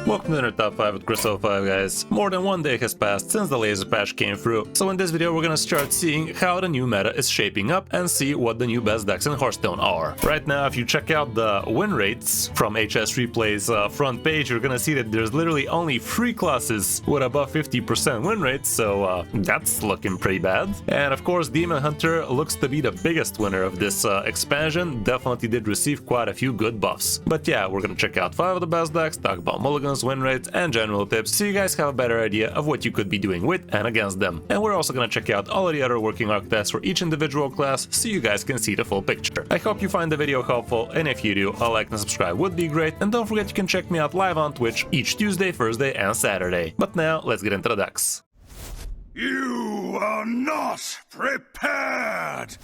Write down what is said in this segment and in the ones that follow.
Welcome to Top 5 with Kris 05, guys. More than one day has passed since the laser patch came through, so in this video we're gonna start seeing how the new meta is shaping up and see what the new best decks in Hearthstone are. Right now, if you check out the win rates from HS Replay's front page, you're gonna see that there's literally only 3 classes with above 50% win rates, so that's looking pretty bad. And of course, Demon Hunter looks to be the biggest winner of this expansion, definitely did receive quite a few good buffs. But yeah, we're gonna check out 5 of the best decks, talk about mulligans, win rates, and general tips, so you guys have a better idea of what you could be doing with and against them. And we're also gonna check out all of the other working archetypes for each individual class, so you guys can see the full picture. I hope you find the video helpful, and if you do, a like and subscribe would be great, and don't forget you can check me out live on Twitch each Tuesday, Thursday, and Saturday. But now, let's get into the decks. You are not prepared!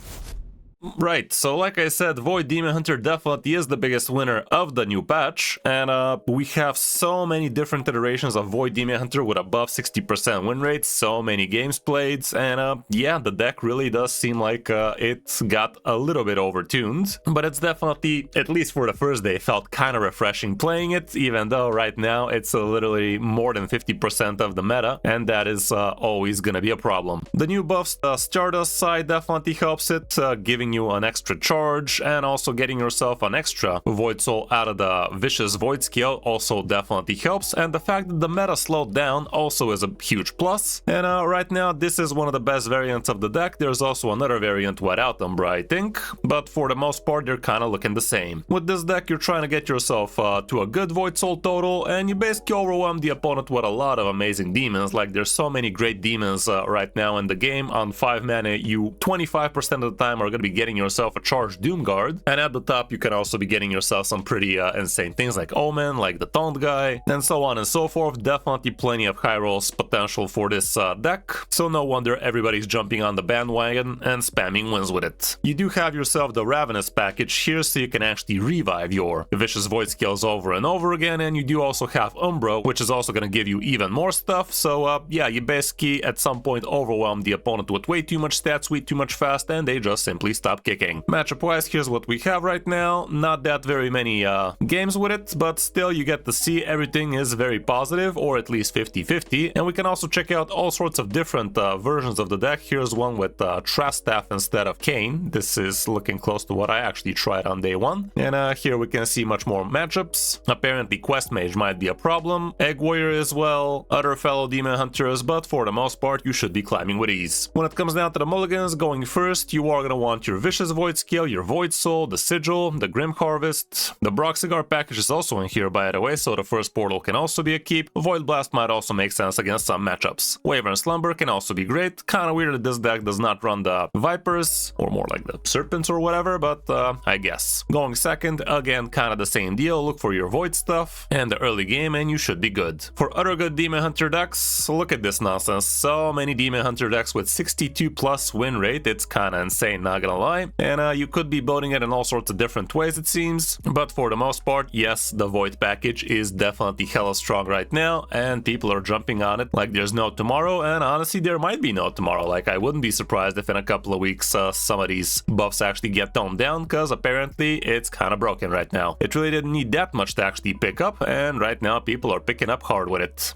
Right, so like I said, Void Demon Hunter definitely is the biggest winner of the new patch, and we have so many different iterations of Void Demon Hunter with above 60% win rates, so many games played, and yeah, the deck really does seem like it got a little bit overtuned, but it's definitely, at least for the first day, felt kind of refreshing playing it, even though right now it's literally more than 50% of the meta, and that is always gonna be a problem. The new buffs, the Stardust side definitely helps it, giving you an extra charge, and also getting yourself an extra Void Soul out of the Vicious Void skill also definitely helps, and the fact that the meta slowed down also is a huge plus. And right now this is one of the best variants of the deck. There's also another variant without Umbra, I think, but for the most part they're kind of looking the same. With this deck you're trying to get yourself to a good Void Soul total, and you basically overwhelm the opponent with a lot of amazing demons. Like, there's so many great demons right now in the game. On 5 mana you 25% of the time are going to be getting yourself a charged Doom Guard, and at the top you can also be getting yourself some pretty insane things like Omen, like the Taunt guy, and so on and so forth. Definitely plenty of high rolls potential for this deck, so no wonder everybody's jumping on the bandwagon and spamming wins with it. You do have yourself the Ravenous package here, so you can actually revive your Vicious Void skills over and over again, and you do also have Umbra, which is also going to give you even more stuff. So yeah, you basically at some point overwhelm the opponent with way too much stats, way too much fast, and they just simply stop kicking. Matchup wise, here's what we have right now. Not that very many games with it, but still you get to see everything is very positive, or at least 50-50. And we can also check out all sorts of different versions of the deck. Here's one with Trastaff instead of Kane. This is looking close to what I actually tried on day one. And here we can see much more matchups. Apparently Quest Mage might be a problem, Egg Warrior as well, other fellow Demon Hunters, but for the most part you should be climbing with ease. When it comes down to the mulligans, going first, you are going to want your Vicious Void skill, your Void Soul, the Sigil, the Grim Harvest. The Broxigar package is also in here, by the way, so the first portal can also be a keep. Void Blast might also make sense against some matchups. Wyvern Slumber can also be great. Kind of weird that this deck does not run the Vipers, or more like the Serpents or whatever, but I guess. Going second, again, kind of the same deal. Look for your Void stuff and the early game, and you should be good. For other good Demon Hunter decks, look at this nonsense. So many Demon Hunter decks with 62+ win rate. It's kind of insane, not gonna lie. And you could be building it in all sorts of different ways, it seems, but for the most part, yes, the Void package is definitely hella strong right now, and people are jumping on it like there's no tomorrow. And honestly, there might be no tomorrow. Like, I wouldn't be surprised if in a couple of weeks some of these buffs actually get toned down, because apparently it's kind of broken right now. It really didn't need that much to actually pick up, and right now people are picking up hard with it.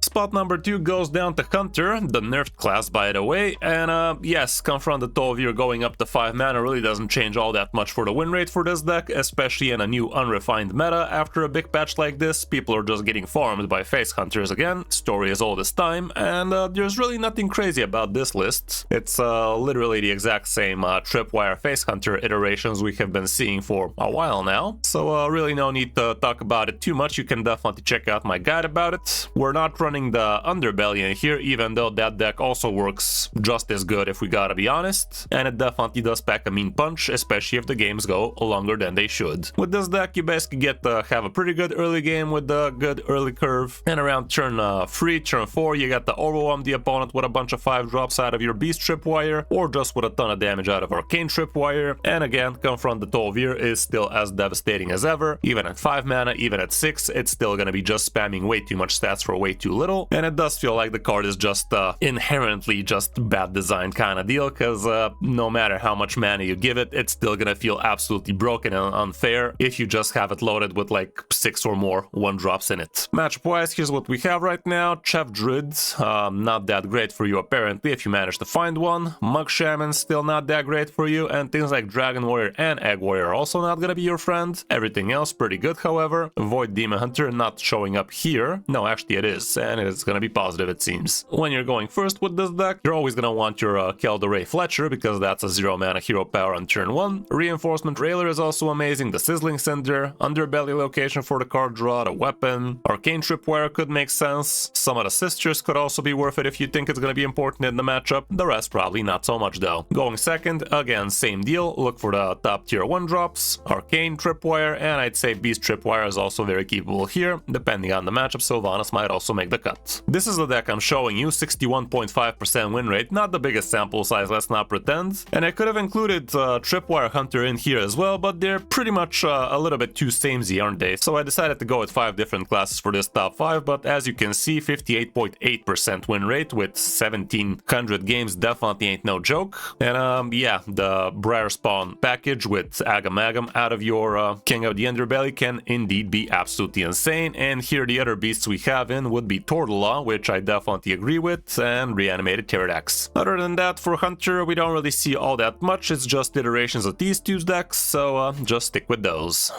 Spot number 2 goes down to Hunter, the nerfed class, by the way, and yes, Confront the Tol'vir going up to 5 mana really doesn't change all that much for the win rate for this deck, especially in a new unrefined meta. After a big patch like this, people are just getting farmed by Face Hunters again. Story is all this time, and there's really nothing crazy about this list. It's literally the exact same Tripwire Face Hunter iterations we have been seeing for a while now, so really no need to talk about it too much. You can definitely check out my guide about it. We're not running the Underbelly in here, even though that deck also works just as good, if we gotta be honest, and it definitely does pack a mean punch, especially if the games go longer than they should. With this deck you basically get to have a pretty good early game with a good early curve, and around turn 3, turn 4 you got to overwhelm the opponent with a bunch of 5 drops out of your Beast Tripwire, or just with a ton of damage out of Arcane Tripwire. And again, Confront the Tol'vir is still as devastating as ever. Even at 5 mana, even at 6, it's still gonna be just spamming way too much stats for way too little. middle, and it does feel like the card is just inherently just bad design kind of deal, because no matter how much mana you give it, it's still gonna feel absolutely broken and unfair if you just have it loaded with like 6 or more 1-drops in it. Matchup wise, here's what we have right now. Chef Druid, not that great for you apparently if you manage to find one. Mug Shaman, still not that great for you, and things like Dragon Warrior and Egg Warrior are also not gonna be your friend. Everything else pretty good, however. Void Demon Hunter not showing up here. No, actually it is, and it's gonna be positive it seems. When you're going first with this deck, you're always gonna want your Keldoray Fletcher, because that's a 0-mana hero power on turn 1. Reinforcement Railer is also amazing, the Sizzling Cinder, Underbelly location for the card draw, the weapon. Arcane Tripwire could make sense. Some of the Sisters could also be worth it if you think it's gonna be important in the matchup. The rest probably not so much though. Going second, again same deal, look for the top tier 1-drops, Arcane Tripwire, and I'd say Beast Tripwire is also very capable here. Depending on the matchup, Sylvanas might also make the cut. This is the deck I'm showing you, 61.5% win rate, not the biggest sample size, let's not pretend. And I could have included Tripwire Hunter in here as well, but they're pretty much a little bit too samey, aren't they? So I decided to go with 5 different classes for this top 5, but as you can see, 58.8% win rate with 1700 games definitely ain't no joke. And yeah, the Briar Spawn package with Agamagam out of your King of the Underbelly can indeed be absolutely insane. And here the other beasts we have in would be Tordala, which I definitely agree with, and Reanimated Pterodax. Other than that, for Hunter, we don't really see all that much, it's just iterations of these two decks, so just stick with those.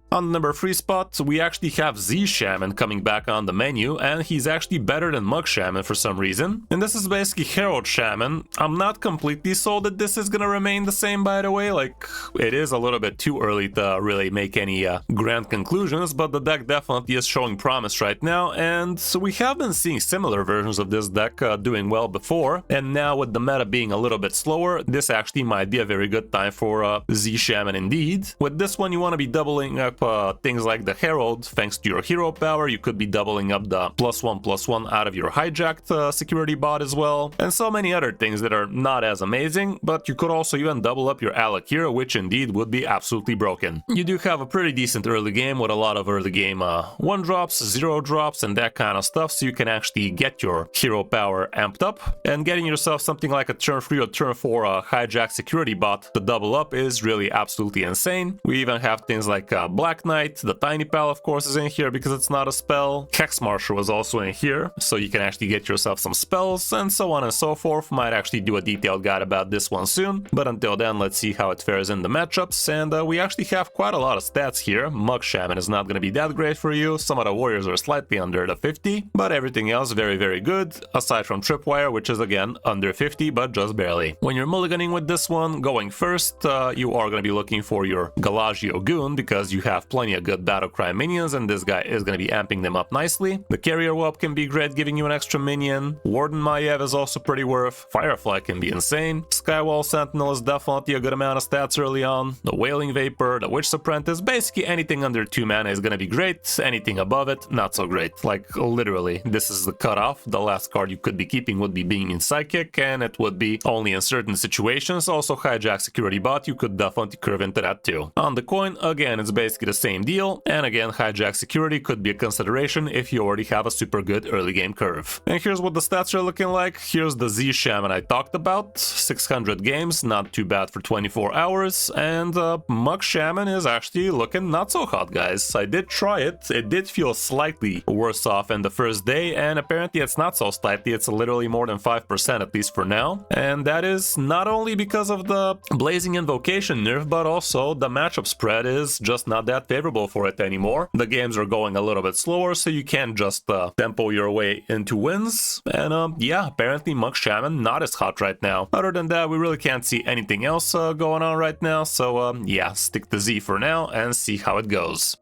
On the number 3 spot, we actually have Z Shaman coming back on the menu, and he's actually better than Mug Shaman for some reason. And this is basically Herald Shaman. I'm not completely sold that this is gonna remain the same, by the way, like, it is a little bit too early to really make any grand conclusions, but the deck definitely is showing promise right now, and we have been seeing similar versions of this deck doing well before, and now with the meta being a little bit slower, this actually might be a very good time for Z Shaman indeed. With this one, you want to be doubling up things like the Herald, thanks to your hero power. You could be doubling up the +1/+1 out of your hijacked security bot as well, and so many other things that are not as amazing, but you could also even double up your Alec here, which indeed would be absolutely broken. You do have a pretty decent early game with a lot of early game 1-drops, 0-drops, and that kind of stuff, so you can actually get your hero power amped up, and getting yourself something like a turn 3 or turn 4 hijack security bot to double up is really absolutely insane. We even have things like Black Knight. The Tiny Pal, of course, is in here because it's not a spell. Hex Marsher was also in here, so you can actually get yourself some spells, and so on and so forth. Might actually do a detailed guide about this one soon, but until then, let's see how it fares in the matchups. And we actually have quite a lot of stats here. Mug Shaman is not going to be that great for you. Some of the warriors are slightly under the 50, but everything else very, very good, aside from Tripwire, which is again under 50, but just barely. When you're mulliganing with this one, going first, you are going to be looking for your Galagio Goon, because you have plenty of good Battlecry minions, and this guy is going to be amping them up nicely. The Carrier Whelp can be great, giving you an extra minion. Warden Maiev is also pretty worth. Firefly can be insane. Skywall Sentinel is definitely a good amount of stats early on. The Wailing Vapor, the Witch's Apprentice, basically anything under 2 mana is going to be great. Anything above it, not so great. Like, literally, this is the cutoff. The last card you could be keeping would be Beaming Psychic, and it would be only in certain situations. Also, Hijack Security Bot, you could definitely curve into that too. On the coin, again, it's basically the same deal, and again, Hijack Security could be a consideration if you already have a super good early game curve. And here's what the stats are looking like. Here's the Z Shaman I talked about, 600 games, not too bad for 24 hours, and Mug Shaman is actually looking not so hot, guys. I did try it, it did feel slightly worse off in the first day, and apparently it's not so slightly, it's literally more than 5% at least for now, and that is not only because of the Blazing Invocation nerf, but also the matchup spread is just not that favorable for it anymore. The games are going a little bit slower, so you can't just tempo your way into wins, and yeah, apparently Mug Shaman not as hot right now. Other than that, we really can't see anything else going on right now, so yeah, stick to Z for now and see how it goes.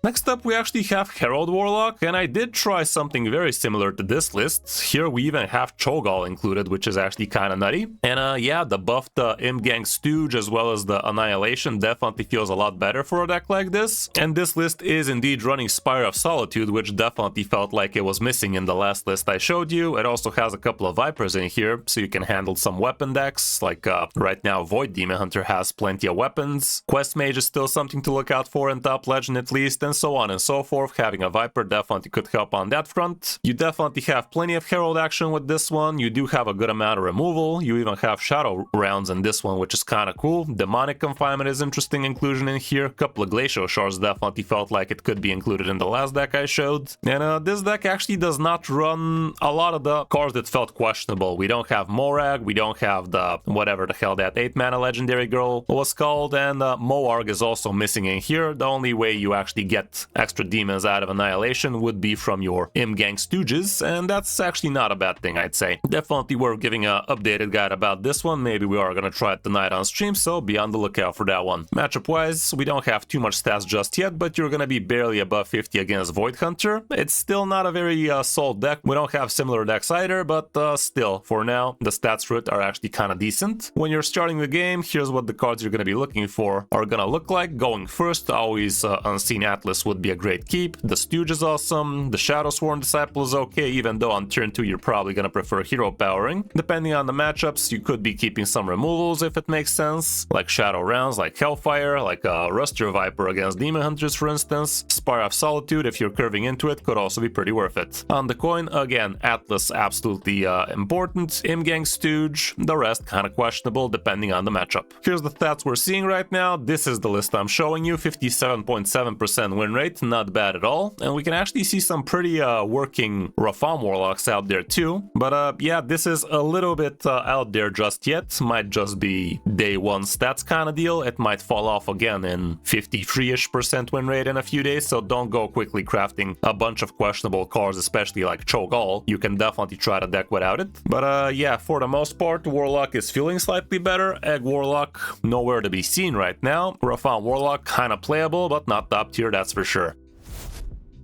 Next up, we actually have Herald Warlock, and I did try something very similar to this list. Here we even have Cho'Gall included, which is actually kind of nutty. And yeah, the buffed Imgang Stooge as well as the Annihilation definitely feels a lot better for a deck like this. And this list is indeed running Spire of Solitude, which definitely felt like it was missing in the last list I showed you. It also has a couple of Vipers in here, so you can handle some weapon decks, like right now Void Demon Hunter has plenty of weapons. Quest Mage is still something to look out for in top legend at least, and and so on and so forth. Having a Viper definitely could help on that front. You definitely have plenty of Herald action with this one. You do have a good amount of removal. You even have Shadow rounds in this one, which is kind of cool. Demonic Confinement is interesting inclusion in here. A couple of Glacial Shards definitely felt like it could be included in the last deck I showed. And this deck actually does not run a lot of the cards that felt questionable. We don't have Morag, we don't have the whatever the hell that 8-mana legendary girl was called, and Moarg is also missing in here. The only way you actually get extra demons out of Annihilation would be from your Imgang Stooges, and that's actually not a bad thing, I'd say. Definitely worth giving an updated guide about this one. Maybe we are gonna try it tonight on stream, so be on the lookout for that one. Matchup wise, we don't have too much stats just yet, but you're gonna be barely above 50 against Void Hunter. It's still not a very solid deck. We don't have similar decks either, but still, for now, the stats for it are actually kind of decent. When you're starting the game, here's what the cards you're gonna be looking for are gonna look like. Going first, always Unseen Atlas would be a great keep. The Stooge is awesome. The Shadow Sworn Disciple is okay, even though on turn 2 you're probably gonna prefer Hero Powering. Depending on the matchups, you could be keeping some removals if it makes sense, like Shadow Rounds, like Hellfire, like a Ruster Viper against Demon Hunters, for instance. Spire of Solitude, if you're curving into it, could also be pretty worth it. On the coin, again, Atlas absolutely important. Imgang Stooge, the rest kind of questionable depending on the matchup. Here's the stats we're seeing right now. This is the list I'm showing you. 57.7% win rate, not bad at all. And we can actually see some pretty working Rafam Warlocks out there too. But yeah, this is a little bit out there just yet. Might just be day one stats kind of deal. It might fall off again in 53-ish% win rate in a few days, so don't go quickly crafting a bunch of questionable cards, especially like Cho'Gall. You can definitely try the deck without it. But yeah, for the most part, Warlock is feeling slightly better. Egg Warlock, nowhere to be seen right now. Rafam Warlock, kind of playable, but not top tier, that's for sure.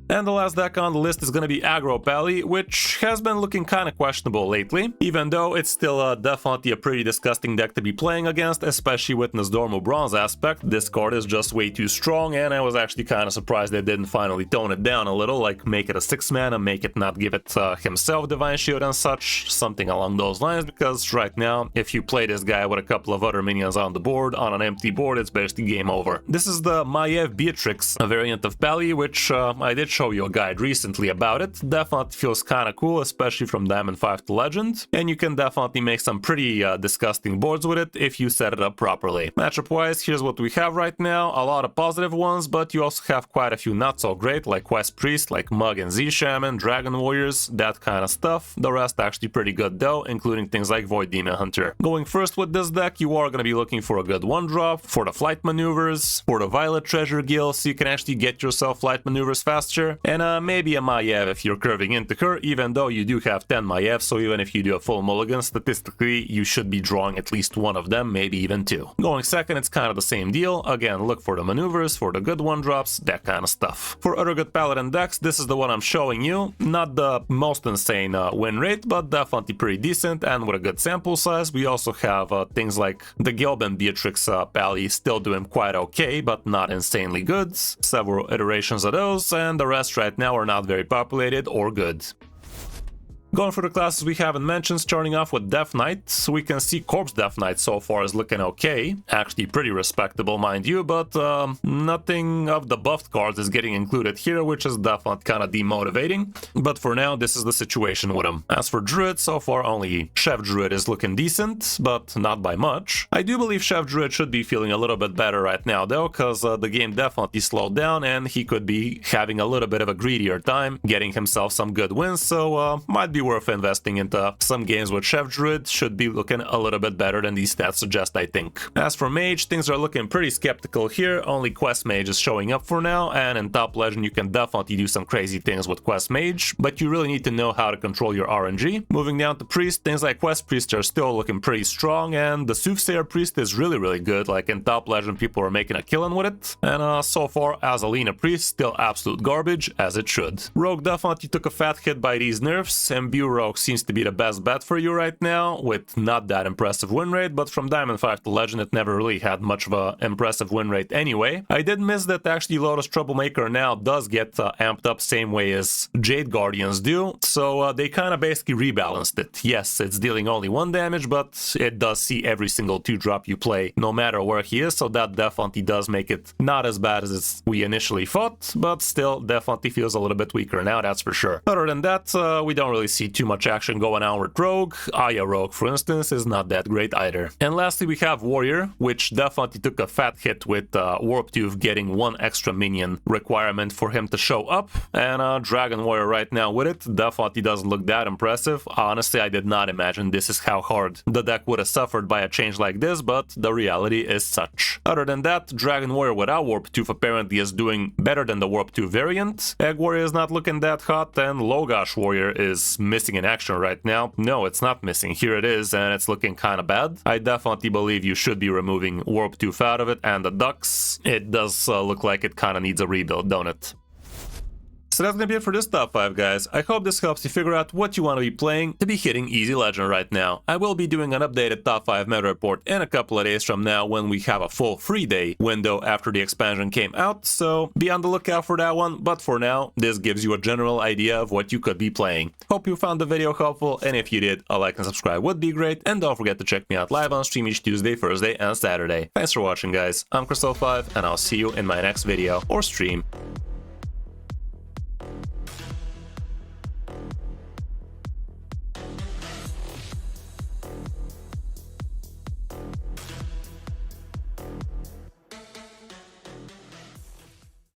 And the last deck on the list is going to be Aggro Pally, which has been looking kind of questionable lately, even though it's still definitely a pretty disgusting deck to be playing against, especially with Nozdormu Bronze aspect. This card is just way too strong, and I was actually kind of surprised they didn't finally tone it down a little, like make it a 6-mana, make it not give it himself Divine Shield and such, something along those lines, because right now, if you play this guy with a couple of other minions on the board, on an empty board, it's basically game over. This is the Maiev Beatrix, a variant of Pally, which I did show you a guide recently about it. Definitely feels kind of cool, especially from Diamond 5 to Legend, and you can definitely make some pretty disgusting boards with it if you set it up properly. Matchup wise, here's what we have right now. A lot of positive ones, but you also have quite a few not so great, like Quest Priest, like Mug and Z Shaman, Dragon Warriors, that kind of stuff. The rest actually pretty good though, including things like Void Demon Hunter. Going first with this deck, you are going to be looking for a good 1-drop, for the flight maneuvers, for the Violet Treasure Gill, so you can actually get yourself flight maneuvers faster, and maybe a Maiev if you're curving into her, even though you do have 10 Maiev, so even if you do a full mulligan, statistically you should be drawing at least one of them, maybe even 2. Going second, it's kind of the same deal. Again, look for the maneuvers, for the good 1-drops, that kind of stuff. For other good Paladin decks, this is the one I'm showing you. Not the most insane win rate, but definitely pretty decent, and with a good sample size. We also have things like the Gelben Beatrix Pally still doing quite okay, but not insanely good. Several iterations of those, and the rest right now are not very populated or good. Going for the classes we haven't mentioned, starting off with Death Knight, so we can see Corpse Death Knight so far is looking okay, actually pretty respectable mind you, but nothing of the buffed cards is getting included here, which is definitely kind of demotivating, but for now this is the situation with him. As for Druid, so far only Chef Druid is looking decent, but not by much. I do believe Chef Druid should be feeling a little bit better right now though, because the game definitely slowed down and he could be having a little bit of a greedier time, getting himself some good wins, so might be worth investing into some games with Chef Druid. Should be looking a little bit better than these stats suggest, I think. As for Mage, things are looking pretty skeptical here. Only Quest Mage is showing up for now, and in Top Legend you can definitely do some crazy things with Quest Mage, but you really need to know how to control your RNG. Moving down to Priest, things like Quest Priest are still looking pretty strong, and the Soothsayer Priest is really good. Like in Top Legend, people are making a killing with it, and so far Azalina Priest still absolute garbage, as it should. Rogue definitely took a fat hit by these nerfs, and Imbue Rogue seems to be the best bet for you right now, with not that impressive win rate, but from Diamond 5 to Legend it never really had much of an impressive win rate anyway. I did miss that actually Lotus Troublemaker now does get amped up same way as Jade Guardians do, so they kind of basically rebalanced it. Yes, it's dealing only 1 damage, but it does see every single 2-drop you play, no matter where he is, so that definitely does make it not as bad as we initially thought, but still definitely feels a little bit weaker now, that's for sure. Other than that, we don't really see too much action going on with Rogue. Aya Rogue, for instance, is not that great either. And lastly, we have Warrior, which definitely took a fat hit with Warp Tooth getting 1 extra minion requirement for him to show up, and Dragon Warrior right now with it definitely doesn't look that impressive. Honestly, I did not imagine this is how hard the deck would have suffered by a change like this, but the reality is such. Other than that, Dragon Warrior without Warp Tooth apparently is doing better than the Warp Tooth variant. Egg Warrior is not looking that hot, and Logash Warrior is missing in action right now. No, it's not missing. Here it is, and it's looking kind of bad. I definitely believe you should be removing Warp Tooth out of it, and the Ducks, it does look like it kind of needs a rebuild, don't it? So that's gonna be it for this top 5, guys. I hope this helps you figure out what you want to be playing to be hitting Easy Legend right now. I will be doing an updated top 5 meta report in a couple of days from now when we have a full 3-day window after the expansion came out, so be on the lookout for that one, but for now, this gives you a general idea of what you could be playing. Hope you found the video helpful, and if you did, a like and subscribe would be great, and don't forget to check me out live on stream each Tuesday, Thursday, and Saturday. Thanks for watching, guys. I'm Kris, and I'll see you in my next video or stream.